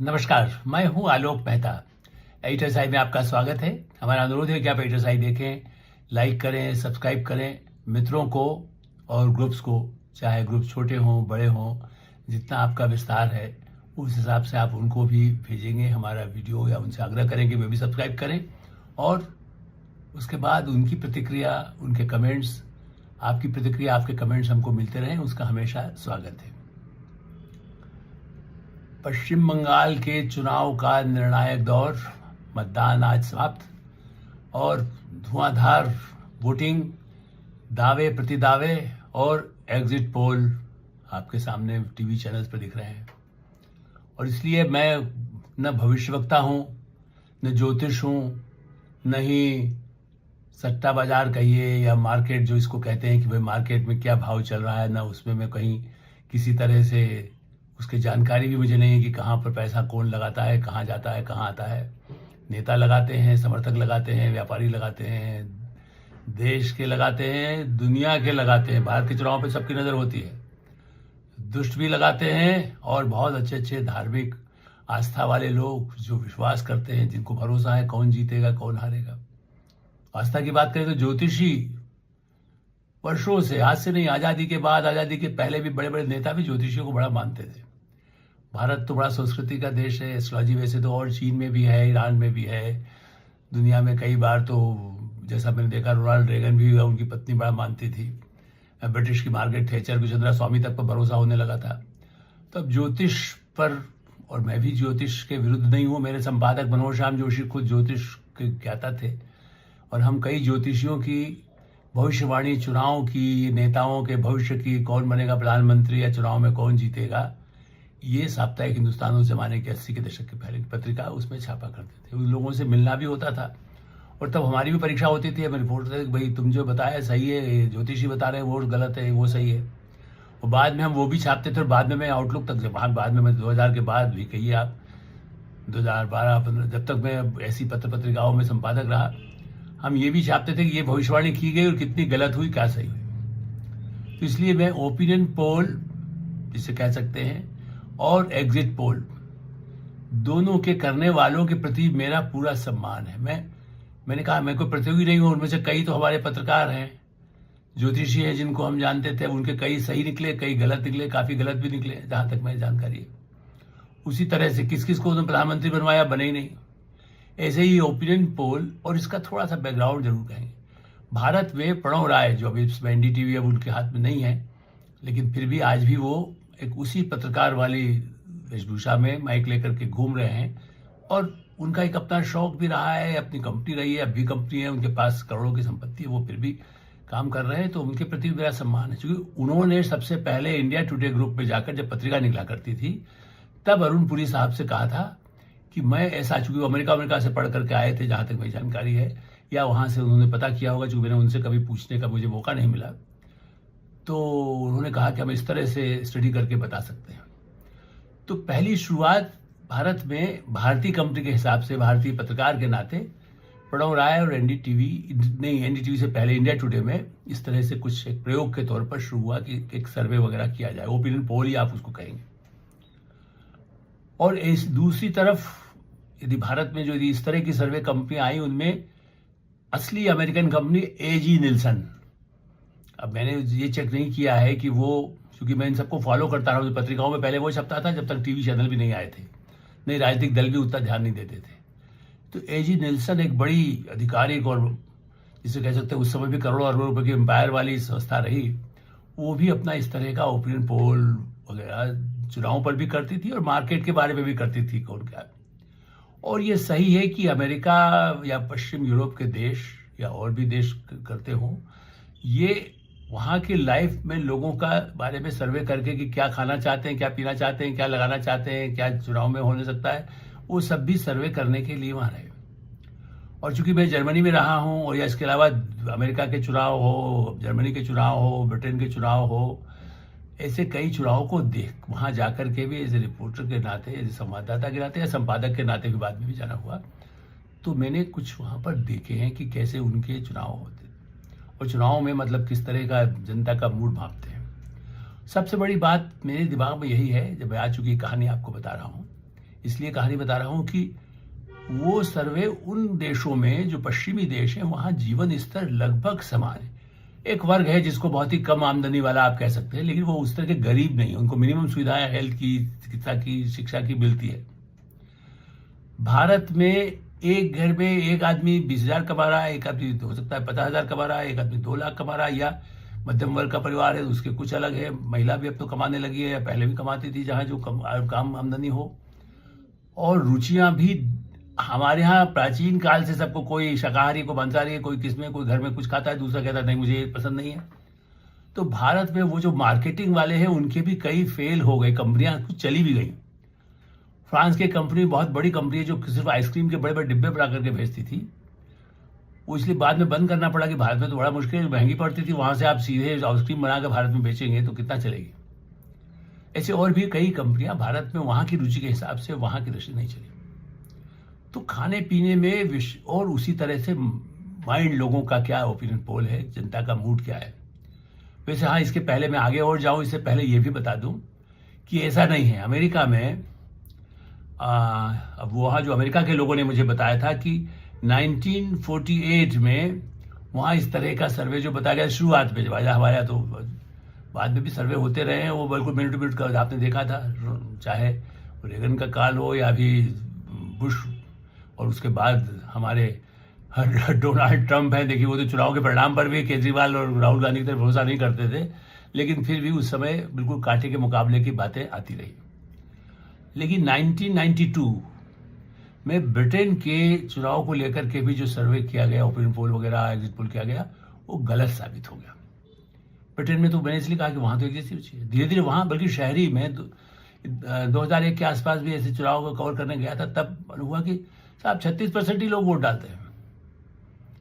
नमस्कार, मैं हूं आलोक मेहता। एडिटर्स आई में आपका स्वागत है। हमारा अनुरोध है कि आप एडिटर्स आई देखें, लाइक करें, सब्सक्राइब करें, मित्रों को और ग्रुप्स को, चाहे ग्रुप छोटे हों बड़े हों, जितना आपका विस्तार है उस हिसाब से आप उनको भी भेजेंगे हमारा वीडियो, या उनसे आग्रह करें कि वे भी सब्सक्राइब करें। और उसके बाद उनकी प्रतिक्रिया, उनके कमेंट्स, आपकी प्रतिक्रिया, आपके कमेंट्स हमको मिलते रहें, उसका हमेशा स्वागत है। पश्चिम बंगाल के चुनाव का निर्णायक दौर, मतदान आज समाप्त और धुआंधार वोटिंग, दावे प्रतिदावे और एग्जिट पोल आपके सामने टीवी चैनल्स पर दिख रहे हैं। और इसलिए मैं न भविष्यवक्ता हूं, न ज्योतिष हूं, न ही सट्टा बाजार कहिए या मार्केट जो इसको कहते हैं कि भाई मार्केट में क्या भाव चल रहा है, न उसमें मैं कहीं किसी तरह से उसकी जानकारी भी मुझे नहीं है कि कहाँ पर पैसा कौन लगाता है, कहाँ जाता है, कहाँ आता है। नेता लगाते हैं, समर्थक लगाते हैं, व्यापारी लगाते हैं, देश के लगाते हैं, दुनिया के लगाते हैं। भारत के चुनाव पे सबकी नज़र होती है। दुष्ट भी लगाते हैं और बहुत अच्छे अच्छे धार्मिक आस्था वाले लोग जो विश्वास करते हैं, जिनको भरोसा है कौन जीतेगा कौन हारेगा। आस्था की बात करें तो ज्योतिषी वर्षों से, आज से नहीं, आज़ादी के बाद, आज़ादी के पहले भी बड़े बड़े नेता भी ज्योतिषियों को बड़ा मानते थे। भारत तो बड़ा संस्कृति का देश है। एस्ट्रोलॉजी वैसे तो और चीन में भी है, ईरान में भी है, दुनिया में कई बार तो जैसा मैंने देखा रोनाल्ड रेगन भी उनकी पत्नी बड़ा मानती थी। ब्रिटिश की मार्गरेट थैचर को चंद्रा स्वामी तक पर भरोसा होने लगा था। तो अब ज्योतिष पर, और मैं भी ज्योतिष के विरुद्ध नहीं हूँ, मेरे संपादक मनोज श्याम जोशी खुद ज्योतिष के ज्ञाता थे और हम कई ज्योतिषियों की भविष्यवाणी, चुनाव की, नेताओं के भविष्य की, कौन बनेगा प्रधानमंत्री या चुनाव में कौन जीतेगा, ये साप्ताहिक हिंदुस्तान उस जमाने के 80 के दशक के पहले की पत्रिका, उसमें छापा करते थे। उन लोगों से मिलना भी होता था और तब हमारी भी परीक्षा होती थी। हमें रिपोर्ट थे कि भाई तुम जो बताया सही है, ज्योतिषी बता रहे हैं वो गलत है, वो सही है। और बाद में हम वो भी छापते थे और बाद में मैं आउटलुक तक, बाद में मैं 2000 के बाद भी, कहिए आप 2012-15, जब तक मैं ऐसी पत्रिकाओं में संपादक रहा, हम ये भी छापते थे कि ये भविष्यवाणी की गई और कितनी गलत हुई, क्या सही हुई। तो इसलिए मैं ओपिनियन पोल जिसे कह सकते हैं और एग्जिट पोल, दोनों के करने वालों के प्रति मेरा पूरा सम्मान है। मैंने कहा मैं कोई प्रतियोगी नहीं हूं। उनमें से कई तो हमारे पत्रकार हैं, ज्योतिषी हैं, जिनको हम जानते थे, उनके कई सही निकले, कई गलत निकले, काफी गलत भी निकले जहां तक मेरी जानकारी है। उसी तरह से किस किस को उन्होंने प्रधानमंत्री बनवाया, बने ही नहीं। ऐसे ही ओपिनियन पोल, और इसका थोड़ा सा बैकग्राउंड जरूर कहेंगे। भारत में प्रणव राय, जो अभी एनडीटीवी अब उनके हाथ में नहीं है, लेकिन फिर भी आज भी वो एक उसी पत्रकार वाली वेशभूषा में माइक लेकर के घूम रहे हैं और उनका एक अपना शौक भी रहा है, अपनी कंपनी रही है, अब भी कंपनी है, उनके पास करोड़ों की संपत्ति है, वो फिर भी काम कर रहे हैं। तो उनके प्रति मेरा सम्मान है, क्योंकि उन्होंने सबसे पहले इंडिया टुडे ग्रुप में जाकर, जब पत्रिका निकला करती थी, तब अरुण पुरी साहब से कहा था कि मैं ऐसा, चूंकि अमेरिका से पढ़ करके आए थे जहां तक मेरी जानकारी है, या वहां से उन्होंने पता किया होगा, चूंकि मैंने उनसे कभी पूछने का मुझे मौका नहीं मिला, तो उन्होंने कहा कि हम इस तरह से स्टडी करके बता सकते हैं। तो पहली शुरुआत भारत में भारतीय कंपनी के हिसाब से, भारतीय पत्रकार के नाते, प्रणव राय और एनडीटीवी से पहले इंडिया टुडे में इस तरह से कुछ एक प्रयोग के तौर पर शुरू हुआ कि एक सर्वे वगैरह किया जाए, ओपिनियन पोल ही आप उसको कहेंगे। और इस दूसरी तरफ, यदि भारत में जो इस तरह की सर्वे कंपनियां आई, उनमें असली अमेरिकन कंपनी एजी निल्सन, अब मैंने ये चेक नहीं किया है कि वो, क्योंकि मैं इन सबको फॉलो करता रहा हूँ, पत्रिकाओं में पहले वो छपता था जब तक टीवी चैनल भी नहीं आए थे, नहीं राजनीतिक दल भी उतना ध्यान नहीं देते थे। तो एजी निल्सन एक बड़ी आधिकारिक और जिसे कह सकते हैं उस समय भी करोड़ों अरबों रुपए की एम्पायर वाली संस्था रही, वो भी अपना इस तरह का ओपिनियन पोल वगैरह चुनाव पर भी करती थी और मार्केट के बारे में भी करती थी कौन क्या। और ये सही है कि अमेरिका या पश्चिम यूरोप के देश या और भी देश करते हों, ये वहाँ की लाइफ में लोगों का बारे में सर्वे करके कि क्या खाना चाहते हैं, क्या पीना चाहते हैं, क्या लगाना चाहते हैं, क्या चुनाव में होने सकता है, वो सब भी सर्वे करने के लिए वहाँ रहे। और चूंकि मैं जर्मनी में रहा हूँ, और या इसके अलावा अमेरिका के चुनाव हो, जर्मनी के चुनाव हो, ब्रिटेन के चुनाव हो, ऐसे कई चुनाव को देख वहाँ जाकर के भी एज ए रिपोर्टर के नाते, एज ए संवाददाता के नाते या संपादक के नाते भी बाद में भी जाना हुआ, तो मैंने कुछ वहाँ पर देखे हैं कि कैसे उनके चुनाव होते और चुनाव में मतलब किस तरह का जनता का मूड भांपते हैं। सबसे बड़ी बात मेरे दिमाग में यही है, जब मैं आज चुकी कहानी आपको बता रहा हूँ, इसलिए कहानी बता रहा हूं कि वो सर्वे उन देशों में जो पश्चिमी देश हैं वहां जीवन स्तर लगभग समान है। एक वर्ग है जिसको बहुत ही कम आमदनी वाला आप कह सकते हैं, लेकिन वो उस तरह के गरीब नहीं, उनको मिनिमम सुविधाएं हेल्थ की, चिकित्सा की, शिक्षा की मिलती है। भारत में एक घर में एक आदमी 20,000 कमा रहा है, एक आदमी हो सकता है 50,000 कमा रहा है, एक आदमी 2 लाख कमा रहा है, या मध्यम वर्ग का परिवार है उसके कुछ अलग है। महिला भी अब तो कमाने लगी है, या पहले भी कमाती थी, जहां जो कम आमदनी हो। और रुचियां भी हमारे यहाँ प्राचीन काल से सबको, कोई शाकाहारी को मांसाहारी है, कोई किसमें, कोई घर में कुछ खाता है, दूसरा कहता है नहीं मुझे ये पसंद नहीं है। तो भारत में वो जो मार्केटिंग वाले हैं उनके भी कई फेल हो गए, कंपनियां कुछ चली भी गई। फ्रांस की कंपनी बहुत बड़ी कंपनी है जो सिर्फ आइसक्रीम के बड़े बड़े डिब्बे बना करके भेजती थी, वो इसलिए बाद में बंद करना पड़ा कि भारत में तो बड़ा मुश्किल, महंगी पड़ती थी। वहां से आप सीधे आइसक्रीम बना कर भारत में बेचेंगे तो कितना चलेगी। ऐसे और भी कई कंपनियां भारत में वहां की रुचि के हिसाब से वहां की दृष्टि नहीं चली। तो खाने पीने में और उसी तरह से माइंड, लोगों का क्या ओपिनियन पोल है, जनता का मूड क्या है। वैसे हाँ, इसके पहले मैं आगे और जाऊं, इससे पहले ये भी बता दूं कि ऐसा नहीं है। अमेरिका में अब वहाँ जो अमेरिका के लोगों ने मुझे बताया था कि 1948 में वहाँ इस तरह का सर्वे जो बताया गया शुरुआत में, जब हमारे यहाँ तो बाद में भी सर्वे होते रहे हैं, वो बिल्कुल मिनट मिनट का आपने देखा था, चाहे रेगन का काल हो या भी बुश, और उसके बाद हमारे डोनाल्ड ट्रंप है। देखिए वो तो चुनाव के परिणाम पर भी केजरीवाल और राहुल गांधी की तरफ भरोसा नहीं करते थे, लेकिन फिर भी उस समय बिल्कुल कांटे के मुकाबले की बातें आती रही। लेकिन 1992 में ब्रिटेन के चुनाव को लेकर के भी जो सर्वे किया गया, ओपिनियन पोल वगैरह, एग्जिट पोल किया गया, वो गलत साबित हो गया। ब्रिटेन में तो मैंने इसलिए कहा कि वहां तो एक जैसी रुचि है। धीरे धीरे वहां, बल्कि शहरी में 2001 के आसपास भी ऐसे चुनाव को कवर करने गया था, तब हुआ कि साहब 36% ही लोग वोट डालते हैं।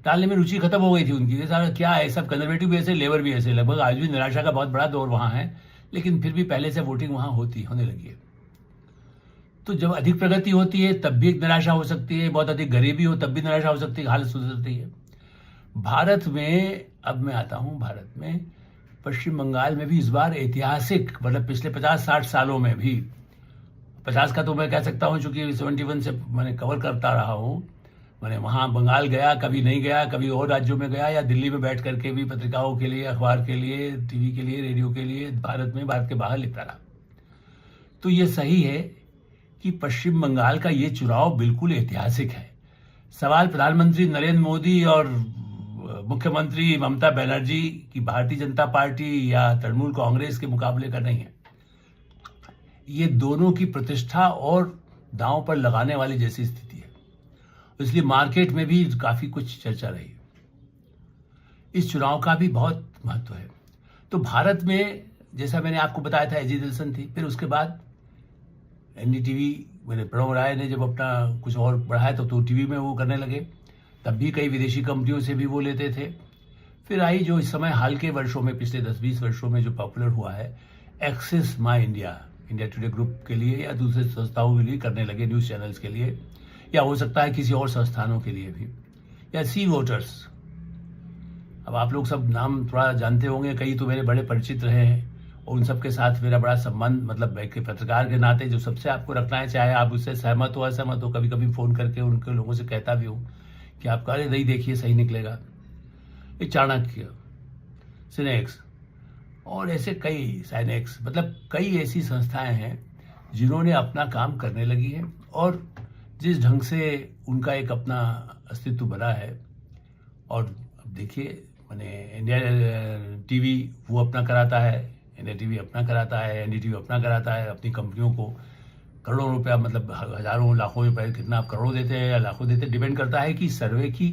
डालने में रुचि खत्म हो गई थी उनकी। ये सारा क्या है, सब कंजर्वेटिव भी ऐसे, लेबर भी ऐसे, लगभग आज भी निराशा का बहुत बड़ा दौर वहां है, लेकिन फिर भी पहले से वोटिंग वहां होने लगी है। तो जब अधिक प्रगति होती है तब भी एक निराशा हो सकती है, बहुत अधिक गरीबी हो तब भी निराशा हो सकती है, हालत सुधर सकती है। भारत में, अब मैं आता हूं भारत में, पश्चिम बंगाल में भी इस बार ऐतिहासिक, मतलब पिछले 50-60 सालों में भी, 50 का तो मैं कह सकता हूं चूंकि 71 से मैंने कवर करता रहा हूं। मैंने वहां बंगाल गया, कभी नहीं गया, कभी और राज्यों में गया, या दिल्ली में बैठ करके भी पत्रिकाओं के लिए, अखबार के लिए, टीवी के लिए, रेडियो के लिए भारत में, भारत के बाहर लिखता रहा। तो ये सही है कि पश्चिम बंगाल का ये चुनाव बिल्कुल ऐतिहासिक है। सवाल प्रधानमंत्री नरेंद्र मोदी और मुख्यमंत्री ममता बनर्जी की भारतीय जनता पार्टी या तृणमूल कांग्रेस के मुकाबले का नहीं है। ये दोनों की प्रतिष्ठा और दांव पर लगाने वाली जैसी स्थिति है, इसलिए मार्केट में भी काफी कुछ चर्चा रही। इस चुनाव का भी बहुत महत्व है। तो भारत में, जैसा मैंने आपको बताया था, एजिटेशन थी, फिर उसके बाद एनडीटीवी, मेरे प्रणव राय ने जब अपना कुछ और बढ़ाया तो टीवी में वो करने लगे, तब भी कई विदेशी कंपनियों से भी वो लेते थे। फिर आई जो इस समय हाल के वर्षों में, पिछले 10-20 वर्षों में जो पॉपुलर हुआ है, एक्सेस माई इंडिया, इंडिया टुडे ग्रुप के लिए या दूसरे संस्थाओं के लिए करने लगे, न्यूज चैनल्स के लिए, या हो सकता है किसी और संस्थानों के लिए भी, या सी वोटर्स। अब आप लोग सब नाम थोड़ा जानते होंगे, कई तो मेरे बड़े परिचित रहे हैं, और उन सबके साथ मेरा बड़ा संबंध, मतलब एक पत्रकार के नाते जो सबसे आपको रखना है, चाहे आप उससे सहमत हो असहमत हो, कभी कभी फोन करके उनके लोगों से कहता भी हूँ कि आप अरे नहीं देखिए सही निकलेगा। ये चाणक्य, सिनेक्स और ऐसे कई, साइनेक्स, मतलब कई ऐसी संस्थाएं हैं जिन्होंने अपना काम करने लगी है, और जिस ढंग से उनका एक अपना अस्तित्व बना है। और अब देखिए, मैंने इंडिया टीवी वो अपना कराता है, इंडिया टीवी अपना कराता है, एनडीटीवी अपना कराता है, अपनी कंपनियों को करोड़ों रुपया, मतलब हजारों लाखों रुपए, कितना आप करोड़ देते हैं या लाखों देते हैं, डिपेंड करता है कि सर्वे की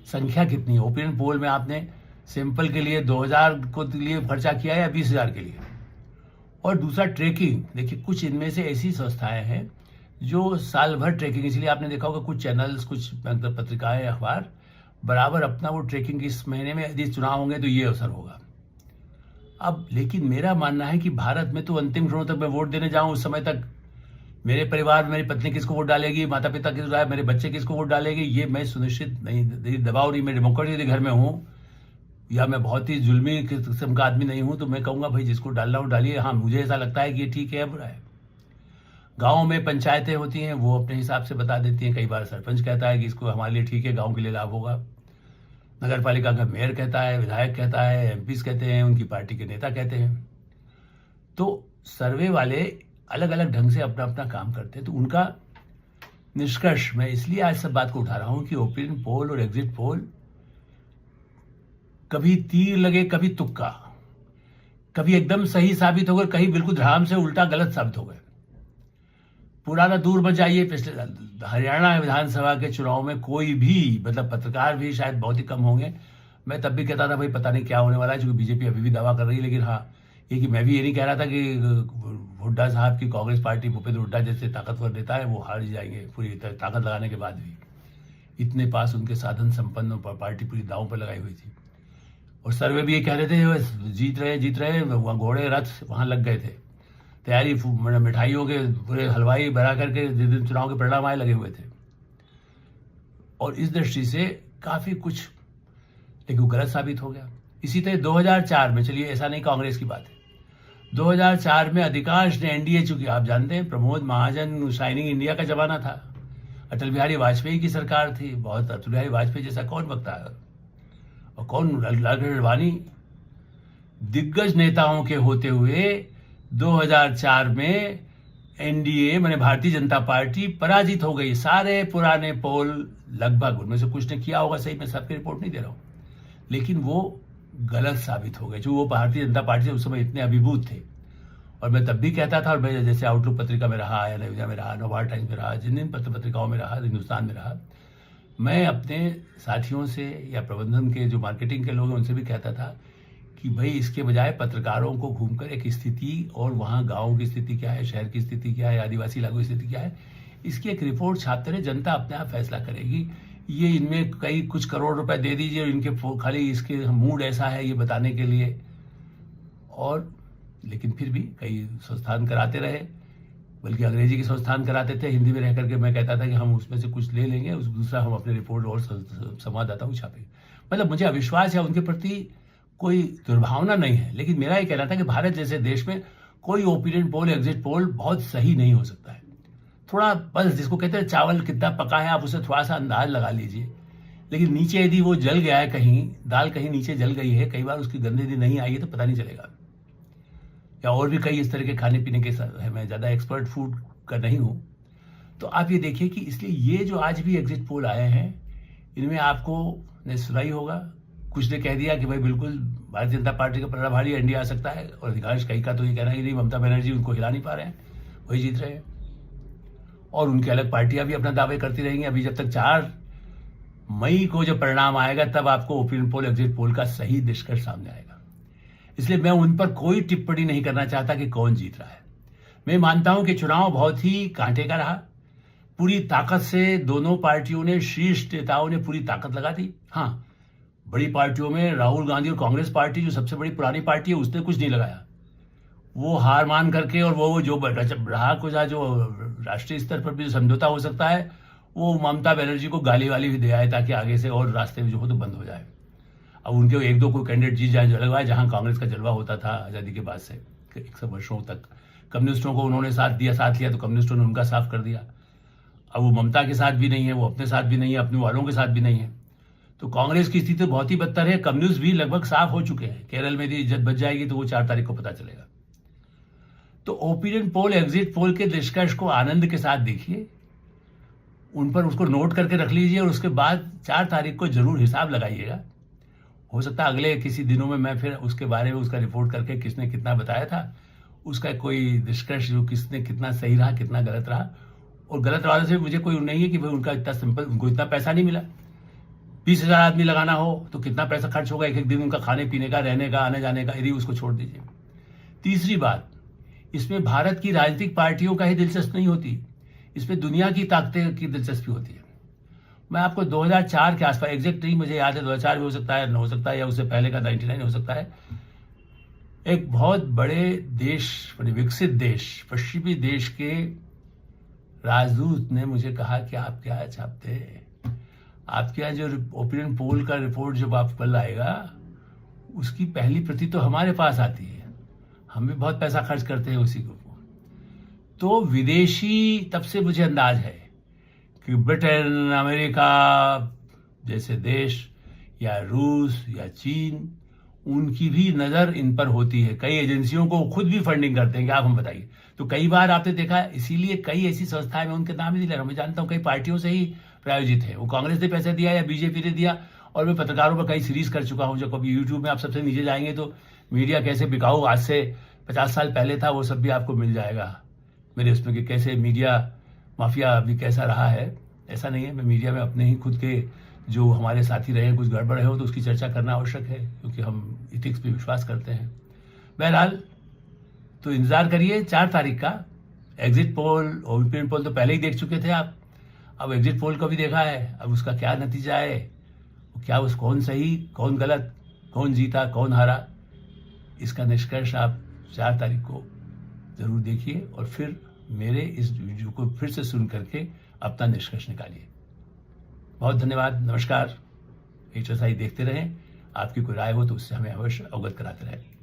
संख्या कितनी है। ओपिनियन पोल में आपने सैंपल के लिए 2000 को लिए खर्चा किया है या 20,000 के लिए। और दूसरा ट्रैकिंग, देखिए कुछ इनमें से ऐसी संस्थाएं हैं जो साल भर ट्रैकिंग, इसलिए आपने देखा होगा कुछ चैनल्स, कुछ पत्रिकाएं, अखबार बराबर अपना वो ट्रैकिंग, इस महीने में यदि चुनाव होंगे तो ये अवसर होगा। अब लेकिन मेरा मानना है कि भारत में तो अंतिम क्षणों तक मैं वोट देने जाऊं, उस समय तक मेरे परिवार, मेरी पत्नी किसको वोट डालेगी, माता पिता किसको डाले, मेरे बच्चे किसको वोट डालेंगे, ये मैं सुनिश्चित नहीं, दबाव नहीं, मैं डेमोक्रेटिक यदि घर में हूँ, या मैं बहुत ही जुल्मी किस्म का आदमी नहीं हूं, तो मैं कहूंगा भाई जिसको डालना हो डालिए। हाँ, मुझे ऐसा लगता है कि ये ठीक है या बुरा है। गाँव में पंचायतें होती हैं, वो अपने हिसाब से बता देती हैं। कई बार सरपंच कहता है कि इसको हमारे लिए ठीक है, गाँव के लिए लाभ होगा। नगर पालिका का मेयर कहता है, विधायक कहता है, एमपीज कहते हैं, उनकी पार्टी के नेता कहते हैं। तो सर्वे वाले अलग अलग ढंग से अपना अपना काम करते हैं। तो उनका निष्कर्ष मैं इसलिए आज सब बात को उठा रहा हूं कि ओपिनियन पोल और एग्जिट पोल कभी तीर लगे, कभी तुक्का, कभी एकदम सही साबित हो गए, कहीं बिल्कुल धड़ाम से उल्टा गलत साबित हो गए। पुराना दूर मत जाइए, पिछले हरियाणा विधानसभा के चुनाव में कोई भी, मतलब पत्रकार भी शायद बहुत ही कम होंगे, मैं तब भी कहता था भाई पता नहीं क्या होने वाला है, क्योंकि बीजेपी अभी भी दावा कर रही है। लेकिन हाँ, ये कि मैं भी ये नहीं कह रहा था कि हुड्डा साहब की कांग्रेस पार्टी, भूपेंद्र हुड्डा जैसे ताकतवर नेता है, वो हार जाएंगे पूरी ताकत लगाने के बाद भी। इतने पास उनके साधन संपन्न पार्टी पूरी दांव पर लगाई हुई थी। और सर्वे भी ये कह रहे थे जीत रहे, वहाँ घोड़े रथ वहाँ लग गए थे, तैयारी मिठाइयों के पूरे हलवाई भरा करके जिस दिन चुनाव के परिणाम आए लगे हुए थे। और इस दृष्टि से काफी कुछ, लेकिन गलत साबित हो गया। इसी तरह 2004 में, चलिए ऐसा नहीं कांग्रेस की बात है, 2004 में अधिकांश ने एनडीए, चूंकि आप जानते हैं प्रमोद महाजन शाइनिंग इंडिया का जमाना था, अटल बिहारी वाजपेयी की सरकार थी, बहुत अटल बिहारी वाजपेयी जैसा कौन वक्ता है और कौन लालकृष्ण अडवाणी, दिग्गज नेताओं के होते हुए 2004 में एनडीए माने भारतीय जनता पार्टी पराजित हो गई। सारे पुराने पोल लगभग, उनमें से कुछ ने किया होगा सही, मैं सबकी रिपोर्ट नहीं दे रहा हूं, लेकिन वो गलत साबित हो गए। जो वो भारतीय जनता पार्टी से उस समय इतने अभिभूत थे। और मैं तब भी कहता था, और मैं जैसे आउटलुक पत्रिका में रहा, या नवजा में रहा, नवभारत टाइम्स में रहा, जिन जिन पत्रिकाओं में रहा, हिंदुस्तान में रहा, मैं अपने साथियों से या प्रबंधन के जो मार्केटिंग के लोग हैं उनसे भी कहता था कि भाई इसके बजाय पत्रकारों को घूमकर एक स्थिति, और वहाँ गाँव की स्थिति क्या है, शहर की स्थिति क्या है, आदिवासी इलाकों की स्थिति क्या है, इसकी एक रिपोर्ट छापते रहे, जनता अपने आप फैसला करेगी। ये इनमें कई कुछ करोड़ रुपए दे दीजिए और इनके खाली इसके मूड ऐसा है ये बताने के लिए। और लेकिन फिर भी कई संस्थान कराते रहे, बल्कि अंग्रेजी के संस्थान कराते थे, हिंदी में रह करके मैं कहता था कि हम उसमें से कुछ ले लेंगे, उस दूसरा हम अपने रिपोर्ट और संवाददाताओं छापेंगे। मतलब मुझे अविश्वास है, उनके प्रति कोई दुर्भावना नहीं है, लेकिन मेरा ये कहना था कि भारत जैसे देश में कोई ओपिनियन पोल, एग्जिट पोल बहुत सही नहीं हो सकता है। थोड़ा बस, जिसको कहते हैं चावल कितना पका है, आप उसे थोड़ा सा अंदाज लगा लीजिए, लेकिन नीचे यदि वो जल गया है, कहीं दाल कहीं नीचे जल गई है, कई बार उसकी गंध यदि नहीं आई है तो पता नहीं चलेगा। या और भी कई इस तरह के खाने पीने के है, मैं ज़्यादा एक्सपर्ट फूड का नहीं हूँ। तो आप ये देखिए कि इसलिए ये जो आज भी एग्जिट पोल आए हैं, इनमें आपको ने सुना ही होगा, कुछ ने कह दिया कि भाई बिल्कुल भारतीय जनता पार्टी का प्रभारी एनडीए आ सकता है, और अधिकांश कई का तो ये कहना ही नहीं, ममता बनर्जी उनको हिला नहीं पा रहे हैं, वही जीत रहे हैं। और उनकी अलग पार्टियां भी अपना दावे करती रहेंगी। अभी जब तक 4 मई को जब परिणाम आएगा तब आपको ओपिनियन पोल, एग्जिट पोल का सही निष्कर्ष सामने आएगा। इसलिए मैं उन पर कोई टिप्पणी नहीं करना चाहता कि कौन जीत रहा है। मैं मानता हूं कि चुनाव बहुत ही कांटे का रहा, पूरी ताकत से दोनों पार्टियों ने, शीर्ष नेताओं ने पूरी ताकत लगा दी। हाँ, बड़ी पार्टियों में राहुल गांधी और कांग्रेस पार्टी जो सबसे बड़ी पुरानी पार्टी है, उसने कुछ नहीं लगाया, वो हार मान करके, और वो जो रहा कुछ जो राष्ट्रीय स्तर पर भी जो समझौता हो सकता है, वो ममता बनर्जी को गाली वाली भी दे आए ताकि आगे से और रास्ते में जो हो तो बंद हो जाए। अब उनके 1-2 कोई कैंडिडेट जीत जाए जलवा, जहां कांग्रेस का जलवा होता था आजादी के बाद से 100 वर्षों तक। कम्युनिस्टों को उन्होंने साथ लिया तो कम्युनिस्टों ने उनका साफ कर दिया। अब वो ममता के साथ भी नहीं है, वो अपने साथ भी नहीं है, अपने वालों के साथ भी नहीं है। तो कांग्रेस की स्थिति बहुत ही बदतर है। कम्युनिस्ट भी लगभग साफ हो चुके हैं। केरल में यदि इज्जत बच जाएगी तो वो 4 तारीख को पता चलेगा। तो ओपिनियन पोल, एग्जिट पोल के निष्कर्ष को आनंद के साथ देखिए, उन पर उसको नोट करके रख लीजिए, और उसके बाद 4 तारीख को जरूर हिसाब लगाइएगा। हो सकता है अगले किसी दिनों में मैं फिर उसके बारे में उसका रिपोर्ट करके किसने कितना बताया था, उसका कोई निष्कर्ष, जो किसने कितना सही रहा, कितना गलत रहा। और गलत वाले से मुझे कोई नहीं है कि भाई उनका इतना सिंपल, उनको इतना पैसा नहीं मिला। 20,000 आदमी लगाना हो तो कितना पैसा खर्च होगा एक दिन उनका, खाने पीने का, रहने का, आने जाने का, यदि उसको छोड़ दीजिए। तीसरी बात, इसमें भारत की राजनीतिक पार्टियों का ही दिलचस्प नहीं होती, इसमें दुनिया की ताकतें की दिलचस्पी होती है। मैं आपको 2004 के आसपास, एग्जैक्ट नहीं मुझे याद है, 2004 भी हो सकता है, हो सकता है, या उससे पहले का 99 हो सकता है, एक बहुत बड़े देश, बड़े विकसित देश, पश्चिमी देश के राजदूत ने मुझे कहा कि आप क्या छापते हैं, आपके यहाँ जो ओपिनियन पोल का रिपोर्ट जब आप कल आएगा, उसकी पहली प्रति तो हमारे पास आती है, हम भी बहुत पैसा खर्च करते हैं उसी को। तो विदेशी, तब से मुझे अंदाज है कि ब्रिटेन, अमेरिका जैसे देश या रूस या चीन, उनकी भी नज़र इन पर होती है। कई एजेंसियों को खुद भी फंडिंग करते हैं कि आप हम बताइए। तो कई बार आपने देखा, इसीलिए कई ऐसी संस्थाएं, मैं उनके नाम ही नहीं ले रहा हूं, मैं जानता हूं कई पार्टियों से ही प्रायोजित है। वो कांग्रेस ने पैसा दिया या बीजेपी ने दिया। और मैं पत्रकारों पर कई सीरीज कर चुका हूं, जो कभी यूट्यूब में आप सबसे नीचे जाएंगे तो मीडिया कैसे बिकाऊ आज से 50 साल पहले था, वो सब भी आपको मिल जाएगा मेरे उसमें, कि कैसे मीडिया माफिया अभी कैसा रहा है। ऐसा नहीं है, मैं मीडिया में अपने ही खुद के जो हमारे साथी रहे, कुछ गड़बड़ हो तो उसकी चर्चा करना आवश्यक है, क्योंकि हम इथिक्स पे विश्वास करते हैं। बहरहाल, तो इंतजार करिए 4 तारीख का एग्जिट पोल। ओपिनियन पोल तो पहले ही देख चुके थे आप, अब एग्जिट पोल को भी देखा है। अब उसका क्या नतीजा है, क्या उस कौन सही कौन गलत, कौन जीता कौन हारा, इसका निष्कर्ष आप 4 तारीख को जरूर देखिए और फिर मेरे इस वीडियो को फिर से सुन करके अपना निष्कर्ष निकालिए। बहुत धन्यवाद, नमस्कार। HSI देखते रहें। आपकी कोई राय हो तो उससे हमें अवश्य अवगत कराते रहें।